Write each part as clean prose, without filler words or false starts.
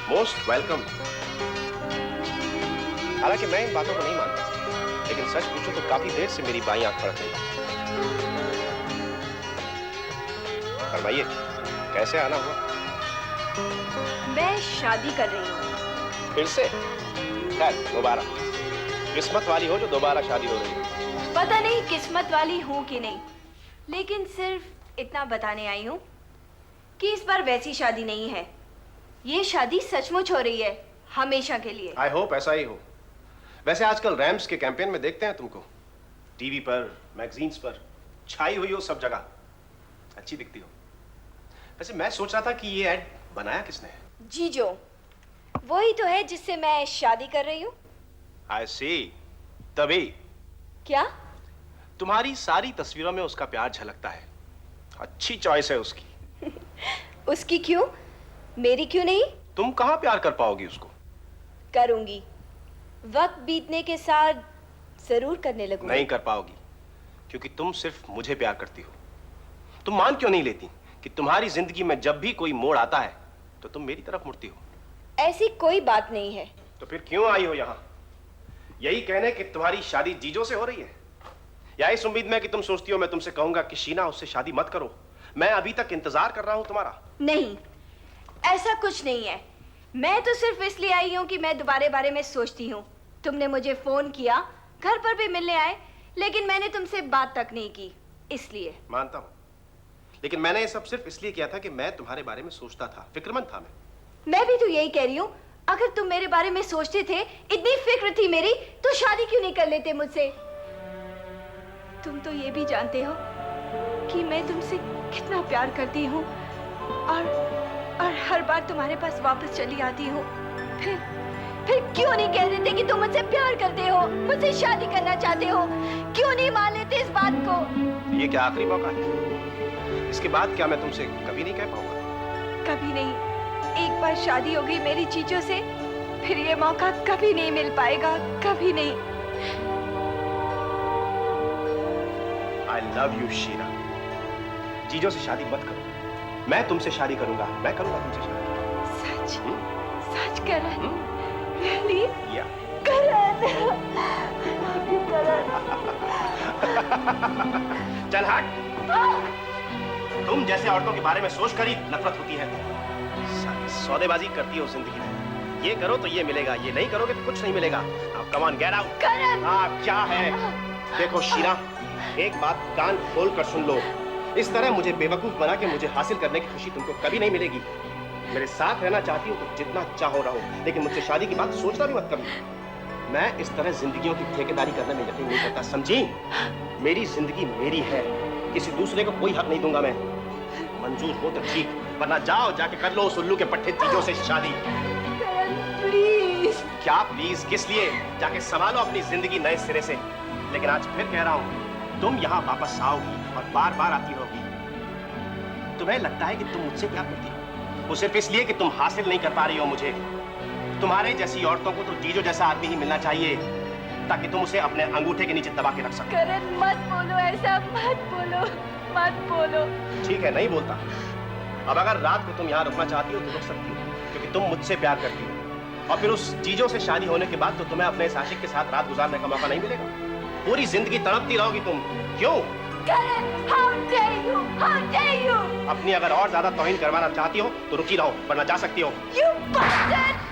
Most welcome. हालांकि मैं इन बातों को नहीं मानता, लेकिन सच पूछो तो काफी देर से मेरी बाईं आंख फड़क रही है। फरमाइए, कैसे आना हुआ? मैं शादी कर रही हूँ। फिर से? खैर, दोबारा। किस्मत वाली हो जो दोबारा शादी हो रही है। पता नहीं किस्मत वाली हूँ कि नहीं, लेकिन सिर्फ इतना बताने आई हूँ कि इस बार वैसी शादी नहीं है। ये शादी सचमुच हो रही है, हमेशा के लिए। आई होप ऐसा ही हो। वैसे आजकल रैम्स के कैंपेन में देखते हैं तुमको, टीवी पर, मैगजीन्स पर छाई हुई हो सब जगह, अच्छी दिखती हो। वैसे मैं सोच रहा था कि ये ऐड बनाया किसने है? जीजो, वही तो है जिससे मैं शादी कर रही हूँ। आई सी। तभी क्या? तुम्हारी सारी तस्वीरों में उसका प्यार झलकता है। अच्छी चॉइस है उसकी। उसकी क्यों? मेरी क्यों नहीं? तुम कहाँ प्यार कर पाओगी उसको? करूंगी, वक्त बीतने के साथ जरूर करने लगूंगी। नहीं कर पाओगी, क्योंकि तुम सिर्फ मुझे प्यार करती हो। तुम मान क्यों नहीं लेती कि तुम्हारी जिंदगी में जब भी कोई मोड़ आता है तो तुम मेरी तरफ मुड़ती हो? ऐसी कोई बात नहीं है। तो फिर क्यों आई हो यहाँ? यही कहने कि तुम्हारी शादी जीजो से हो रही है, या इस उम्मीद में कि तुम सोचती हो मैं तुमसे कहूंगा कि शीना उससे शादी मत करो? मैं अभी तक इंतजार कर रहा हूं तुम्हारा। नहीं, ऐसा कुछ नहीं है। मैं तो सिर्फ इसलिए आई हूँ कि मैं दोबारा बारे में सोचती हूँ। तुमने मुझे फोन किया, घर पर भी मिलने आए, लेकिन मैंने तुमसे बात तक नहीं की, इसलिए। मानता हूँ, लेकिन मैंने ये सब सिर्फ इसलिए किया था कि मैं तुम्हारे बारे में सोचता था, फिक्रमंद था मैं भी तो यही कह रही हूँ। अगर तुम मेरे बारे में सोचते थे, इतनी फिक्र थी मेरी, तो शादी क्यों नहीं कर लेते मुझसे? तुम तो ये भी जानते हो कि मैं तुमसे कितना प्यार करती हूँ, और हर बार तुम्हारे पास वापस चली आती हूँ। फिर क्यों नहीं कह देते कि तुम मुझसे प्यार करते हो, मुझसे शादी करना चाहते हो? क्यों नहीं मान लेते इस बात को? ये क्या आखिरी मौका है? इसके बाद क्या मैं तुमसे कभी नहीं कह पाऊंगा? कभी नहीं। एक बार शादी हो गई मेरी चीजों से, फिर ये मौका कभी नहीं मिल पाएगा, कभी नहीं। I love you, Sheena. जीजो से शादी मत करो, मैं तुमसे शादी करूंगा, मैं करूंगा तुमसे शादी। सच? सच करण? Really? या। करण! करण! चल हट। तुम जैसे औरतों के बारे में सोचकर ही नफरत होती है। सौदेबाजी करती हो जिंदगी में, ये करो तो ये मिलेगा, ये नहीं करोगे तो कुछ नहीं मिलेगा। अब कम ऑन, गेट आउट। करण! हाँ, क्या है? देखो शीना, एक बात कान खोल कर सुन लो। इस तरह मुझे बेवकूफ बना के मुझे हासिल करने की खुशी तुमको कभी नहीं मिलेगी। मेरे साथ रहना चाहती हो तो जितना चाहो रहो, लेकिन मुझसे शादी की बात सोचना भी मत कभी। मैं इस तरह जिंदगियों की ठेकेदारी करने में यकीन नहीं करता, समझी? मेरी जिंदगी मेरी है, किसी दूसरे को कोई हक नहीं दूंगा मैं। मंजूर हो तो ठीक, वरना जाओ जाके कर लो उस उल्लू के पट्टे चीजों से शादी। प्लीज। क्या प्लीज? किस लिए? जाके संभालो अपनी जिंदगी नए सिरे से। लेकिन आज फिर कह रहा हूं, तुम यहाँ वापस आओगी और बार बार आती होगी। तुम्हें लगता है कि तुम मुझसे प्यार करती हो, वो सिर्फ इसलिए कि तुम हासिल नहीं कर पा रही हो मुझे। तुम्हारे जैसी औरतों को तो जीजो जैसा आदमी ही मिलना चाहिए, ताकि तुम उसे अपने अंगूठे के नीचे दबा के रख सको। करण, मत बोलो ऐसा, मत बोलो, मत बोलो। ठीक है, नहीं बोलता। अब अगर रात को तुम यहाँ रुकना चाहती हो तो रुक सकती हो, क्योंकि तुम मुझसे प्यार करती हो। और फिर उस जीजो से शादी होने के बाद तो तुम्हें अपने इस आशिक के साथ रात गुजारने का मौका नहीं मिलेगा। पूरी जिंदगी तड़पती रहोगी तुम। क्यों? करण, how dare you? How dare you? अपनी अगर और ज्यादा तौहीन करवाना चाहती हो तो रुकी रहो, वरना जा सकती हो। You bastard!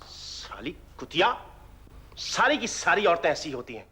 साली कुतिया, सारी की सारी औरतें ऐसी होती हैं।